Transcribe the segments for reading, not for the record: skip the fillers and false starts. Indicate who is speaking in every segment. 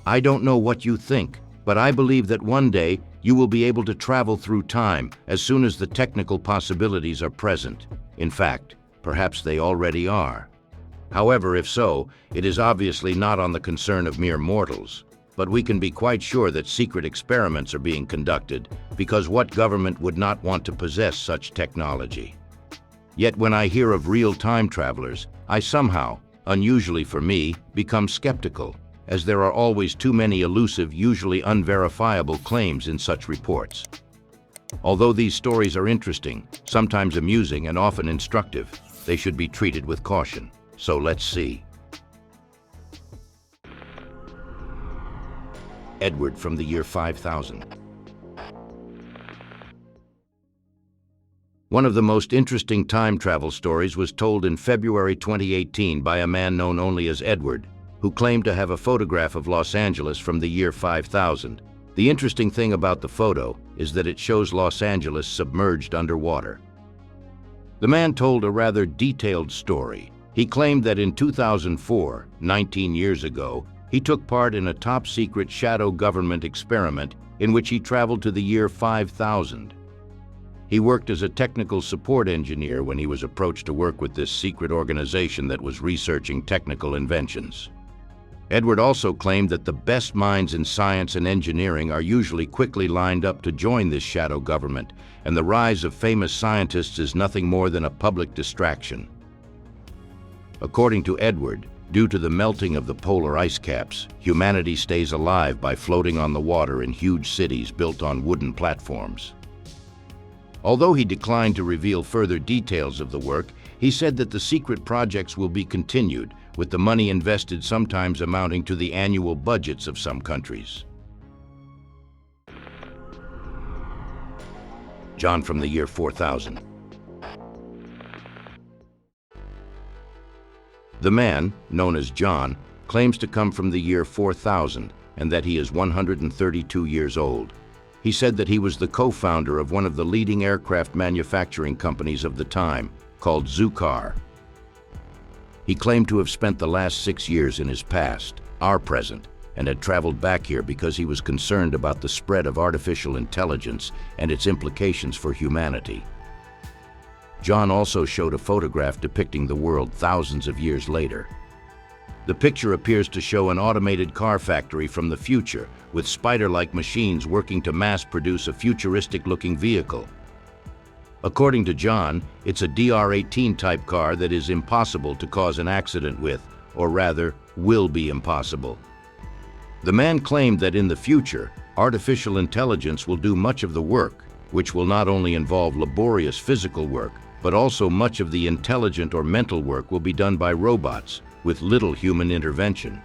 Speaker 1: I don't know what you think, but I believe that one day you will be able to travel through time as soon as the technical possibilities are present. In fact, perhaps they already are. However, if so, it is obviously not on the concern of mere mortals. But we can be quite sure that secret experiments are being conducted, because what government would not want to possess such technology? Yet when I hear of real time travelers, I somehow, unusually for me, become skeptical, as there are always too many elusive, usually unverifiable claims in such reports. Although these stories are interesting, sometimes amusing and often instructive, they should be treated with caution. So let's see. Edward from the year 5000. One of the most interesting time travel stories was told in February 2018 by a man known only as Edward, who claimed to have a photograph of Los Angeles from the year 5000. The interesting thing about the photo is that it shows Los Angeles submerged underwater. The man told a rather detailed story. He claimed that in 2004, 19 years ago, he took part in a top-secret shadow government experiment in which he traveled to the year 5000. He worked as a technical support engineer when he was approached to work with this secret organization that was researching technical inventions. Edward also claimed that the best minds in science and engineering are usually quickly lined up to join this shadow government, and the rise of famous scientists is nothing more than a public distraction. According to Edward, due to the melting of the polar ice caps, humanity stays alive by floating on the water in huge cities built on wooden platforms. Although he declined to reveal further details of the work, he said that the secret projects will be continued, with the money invested sometimes amounting to the annual budgets of some countries. John from the year 4000. The man, known as John, claims to come from the year 4000 and that he is 132 years old. He said that he was the co-founder of one of the leading aircraft manufacturing companies of the time, called Zukar. He claimed to have spent the last 6 years in his past, our present, and had traveled back here because he was concerned about the spread of artificial intelligence and its implications for humanity. John also showed a photograph depicting the world thousands of years later. The picture appears to show an automated car factory from the future, with spider-like machines working to mass-produce a futuristic-looking vehicle. According to John, it's a DR-18 type car that is impossible to cause an accident with, or rather, will be impossible. The man claimed that in the future, artificial intelligence will do much of the work, which will not only involve laborious physical work, but also much of the intelligent or mental work will be done by robots, with little human intervention.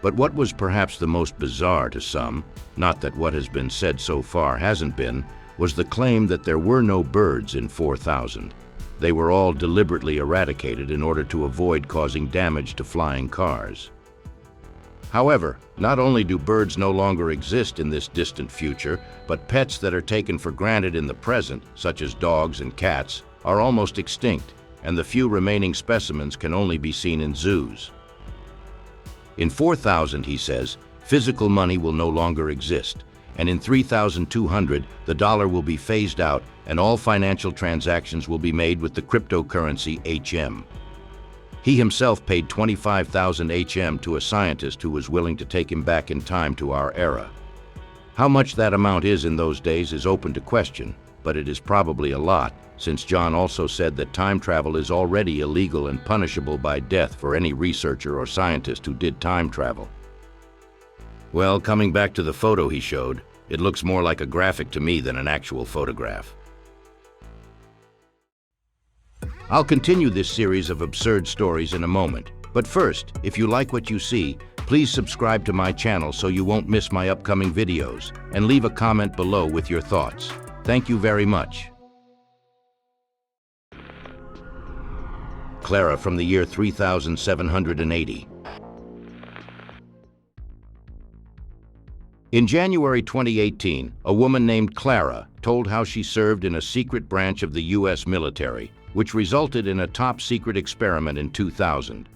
Speaker 1: But what was perhaps the most bizarre to some, not that what has been said so far hasn't been, was the claim that there were no birds in 4000. They were all deliberately eradicated in order to avoid causing damage to flying cars. However, not only do birds no longer exist in this distant future, but pets that are taken for granted in the present, such as dogs and cats, are almost extinct, and the few remaining specimens can only be seen in zoos. In 4000, he says, physical money will no longer exist, and in 3200, the dollar will be phased out and all financial transactions will be made with the cryptocurrency HM. He himself paid 25,000 HM to a scientist who was willing to take him back in time to our era. How much that amount is in those days is open to question, but it is probably a lot, since John also said that time travel is already illegal and punishable by death for any researcher or scientist who did time travel. Well, coming back to the photo he showed, it looks more like a graphic to me than an actual photograph. I'll continue this series of absurd stories in a moment, but first, if you like what you see, please subscribe to my channel so you won't miss my upcoming videos, and leave a comment below with your thoughts. Thank you very much. Clara from the year 3780. In January 2018, a woman named Clara told how she served in a secret branch of the U.S. military, which resulted in a top-secret experiment in 2000.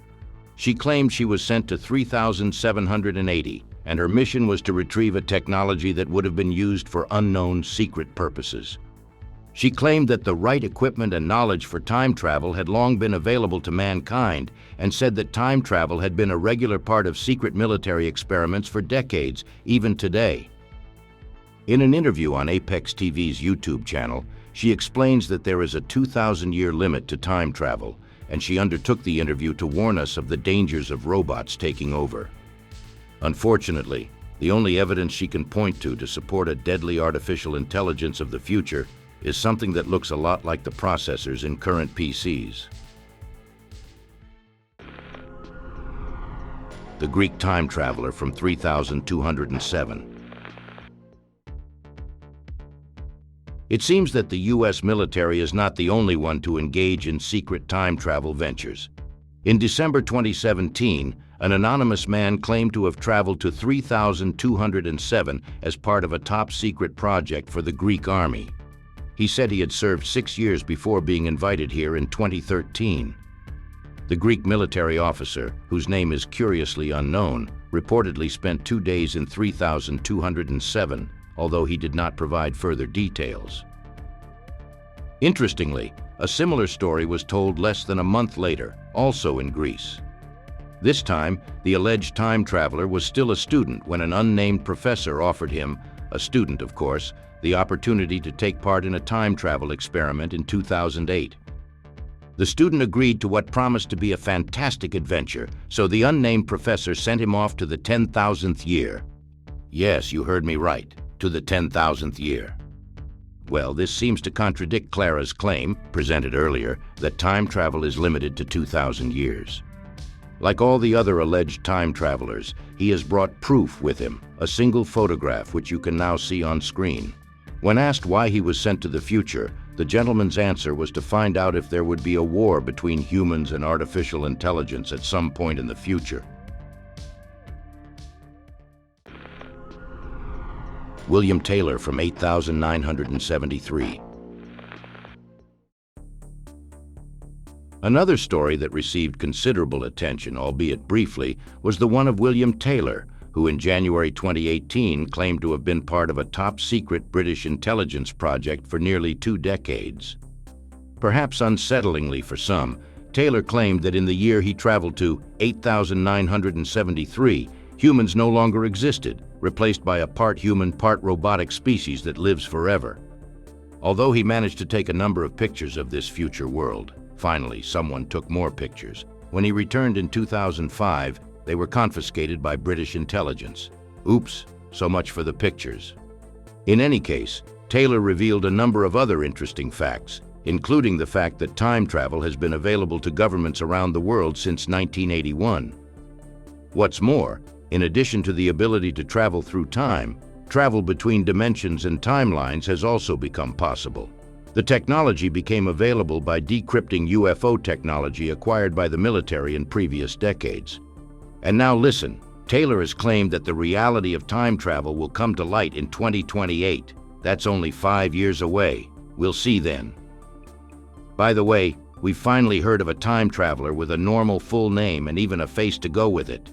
Speaker 1: She claimed she was sent to 3780, and her mission was to retrieve a technology that would have been used for unknown secret purposes. She claimed that the right equipment and knowledge for time travel had long been available to mankind, and said that time travel had been a regular part of secret military experiments for decades, even today. In an interview on Apex TV's YouTube channel, she explains that there is a 2,000-year limit to time travel, and she undertook the interview to warn us of the dangers of robots taking over. Unfortunately, the only evidence she can point to support a deadly artificial intelligence of the future is something that looks a lot like the processors in current PCs. The Greek time traveler from 3207. It seems that the U.S. military is not the only one to engage in secret time travel ventures. In December 2017, an anonymous man claimed to have traveled to 3207 as part of a top-secret project for the Greek army. He said he had served 6 years before being invited here in 2013. The Greek military officer, whose name is curiously unknown, reportedly spent 2 days in 3207, although he did not provide further details. Interestingly, a similar story was told less than a month later, also in Greece. This time, the alleged time traveler was still a student when an unnamed professor offered him, a student of course, the opportunity to take part in a time travel experiment in 2008. The student agreed to what promised to be a fantastic adventure, so the unnamed professor sent him off to the 10,000th year. Yes, you heard me right, to the 10,000th year. Well, this seems to contradict Clara's claim, presented earlier, that time travel is limited to 2,000 years. Like all the other alleged time travelers, he has brought proof with him, a single photograph which you can now see on screen. When asked why he was sent to the future, the gentleman's answer was to find out if there would be a war between humans and artificial intelligence at some point in the future. William Taylor from 8973. Another story that received considerable attention, albeit briefly, was the one of William Taylor, who in January 2018 claimed to have been part of a top-secret British intelligence project for nearly 2 decades. Perhaps unsettlingly for some, Taylor claimed that in the year he traveled to 8973, humans no longer existed, replaced by a part human, part robotic species that lives forever. Although he managed to take a number of pictures of this future world, finally someone took more pictures. When he returned in 2005, they were confiscated by British intelligence. Oops, so much for the pictures. In any case, Taylor revealed a number of other interesting facts, including the fact that time travel has been available to governments around the world since 1981. What's more, in addition to the ability to travel through time, travel between dimensions and timelines has also become possible. The technology became available by decrypting UFO technology acquired by the military in previous decades. And now listen, Taylor has claimed that the reality of time travel will come to light in 2028. That's only 5 years away. We'll see then. By the way, we've finally heard of a time traveler with a normal full name and even a face to go with it.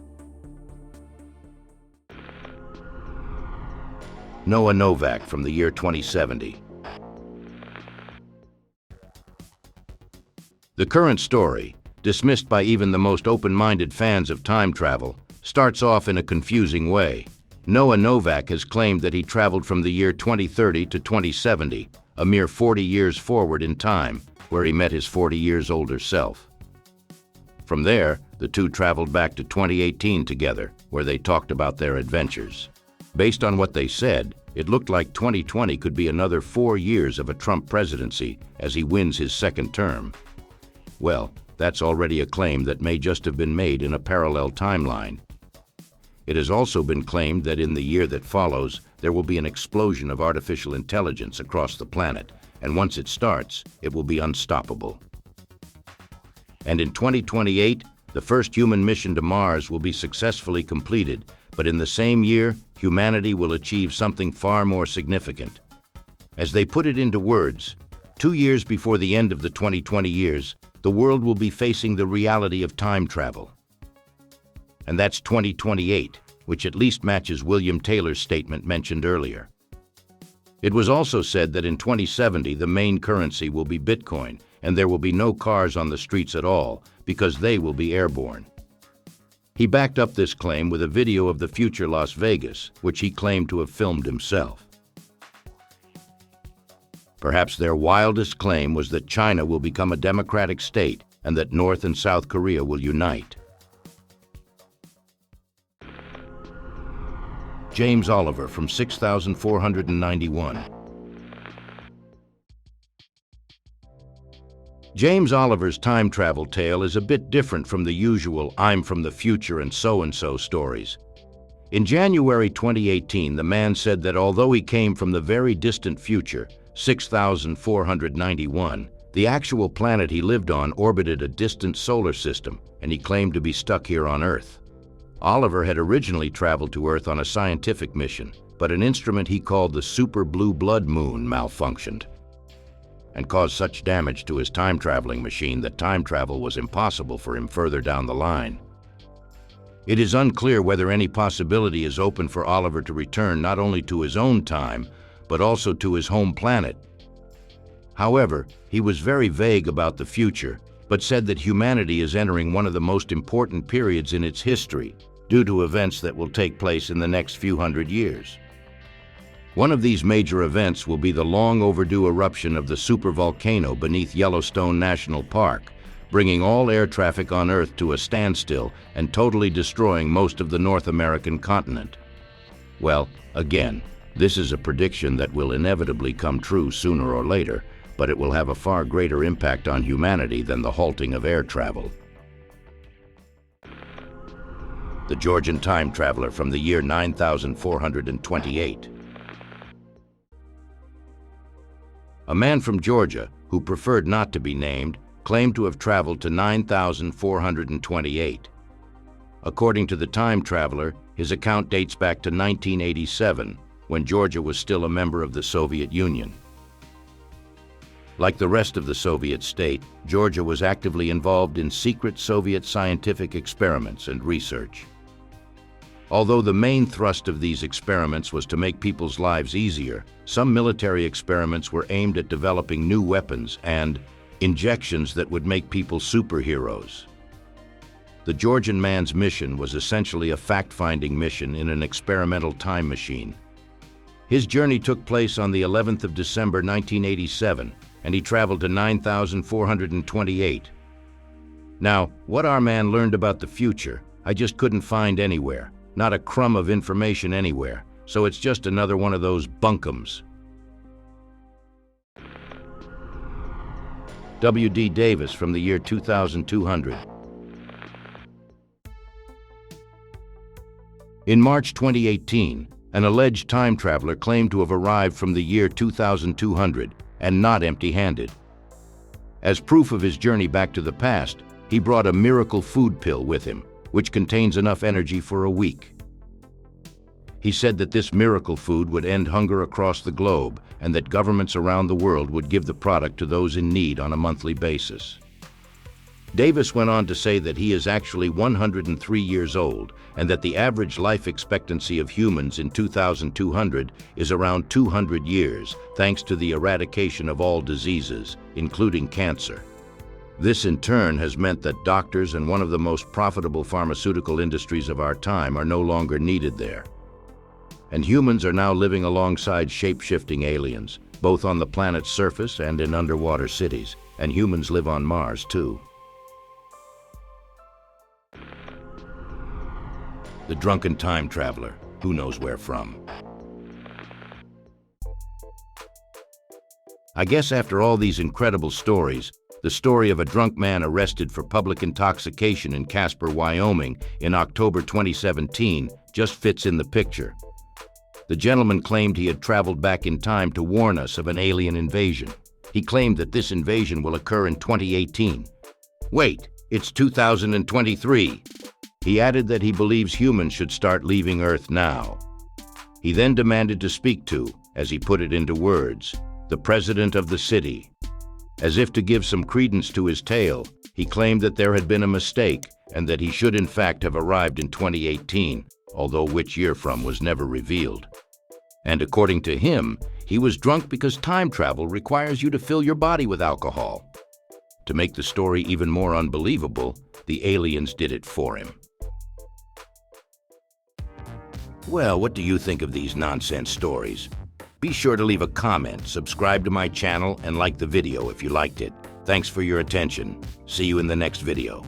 Speaker 1: Noah Novak from the year 2070. The current story, dismissed by even the most open-minded fans of time travel, starts off in a confusing way. Noah Novak has claimed that he traveled from the year 2030 to 2070, a mere 40 years forward in time, where he met his 40 years older self. From there, the two traveled back to 2018 together, where they talked about their adventures. Based on what they said, it looked like 2020 could be another 4 years of a Trump presidency as he wins his second term. Well, that's already a claim that may just have been made in a parallel timeline. It has also been claimed that in the year that follows, there will be an explosion of artificial intelligence across the planet, and once it starts, it will be unstoppable. And in 2028, the first human mission to Mars will be successfully completed, but in the same year, humanity will achieve something far more significant. As they put it into words, 2 years before the end of the 2020 years, the world will be facing the reality of time travel. and that's 2028, which at least matches William Taylor's statement mentioned earlier. It was also said that in 2070 the main currency will be Bitcoin, and there will be no cars on the streets at all because they will be airborne. He backed up this claim with a video of the future Las Vegas, which he claimed to have filmed himself. Perhaps their wildest claim was that China will become a democratic state and that North and South Korea will unite. James Oliver from 6491. James Oliver's time travel tale is a bit different from the usual "I'm from the future and so" stories. In January 2018, the man said that although he came from the very distant future, 6491, the actual planet he lived on orbited a distant solar system, and he claimed to be stuck here on Earth. Oliver had originally traveled to Earth on a scientific mission, but an instrument he called the Super Blue Blood Moon malfunctioned and caused such damage to his time-traveling machine that time travel was impossible for him further down the line. It is unclear whether any possibility is open for Oliver to return not only to his own time, but also to his home planet. However, he was very vague about the future, but said that humanity is entering one of the most important periods in its history, due to events that will take place in the next few hundred years. One of these major events will be the long overdue eruption of the supervolcano beneath Yellowstone National Park, bringing all air traffic on Earth to a standstill and totally destroying most of the North American continent. Well, again, this is a prediction that will inevitably come true sooner or later, but it will have a far greater impact on humanity than the halting of air travel. The Georgian time traveler from the year 9428. A man from Georgia, who preferred not to be named, claimed to have traveled to 9428. According to the time traveler, his account dates back to 1987, when Georgia was still a member of the Soviet Union. Like the rest of the Soviet state, Georgia was actively involved in secret Soviet scientific experiments and research. Although the main thrust of these experiments was to make people's lives easier, some military experiments were aimed at developing new weapons and injections that would make people superheroes. The Georgian man's mission was essentially a fact-finding mission in an experimental time machine. His journey took place on the 11th of December 1987, and he traveled to 9428. Now, what our man learned about the future, I just couldn't find anywhere. Not a crumb of information anywhere, so it's just another one of those bunkums. W.D. Davis from the year 2200. In March 2018, an alleged time traveler claimed to have arrived from the year 2200 and not empty-handed. As proof of his journey back to the past, he brought a miracle food pill with him, which contains enough energy for a week. He said that this miracle food would end hunger across the globe and that governments around the world would give the product to those in need on a monthly basis. Davis went on to say that he is actually 103 years old and that the average life expectancy of humans in 2200 is around 200 years, thanks to the eradication of all diseases, including cancer. This in turn has meant that doctors and one of the most profitable pharmaceutical industries of our time are no longer needed there. And humans are now living alongside shape-shifting aliens, both on the planet's surface and in underwater cities, and humans live on Mars too. The drunken time traveler, who knows where from? I guess after all these incredible stories, the story of a drunk man arrested for public intoxication in Casper, Wyoming in October 2017 just fits in the picture. The gentleman claimed he had traveled back in time to warn us of an alien invasion. He claimed that this invasion will occur in 2018. Wait, it's 2023. He added that he believes humans should start leaving Earth now. He then demanded to speak to, as he put it into words, the president of the city. As if to give some credence to his tale, he claimed that there had been a mistake and that he should in fact have arrived in 2018, although which year from was never revealed. And according to him, he was drunk because time travel requires you to fill your body with alcohol. To make the story even more unbelievable, the aliens did it for him. Well, what do you think of these nonsense stories? Be sure to leave a comment, subscribe to my channel, and like the video if you liked it. Thanks for your attention. See you in the next video.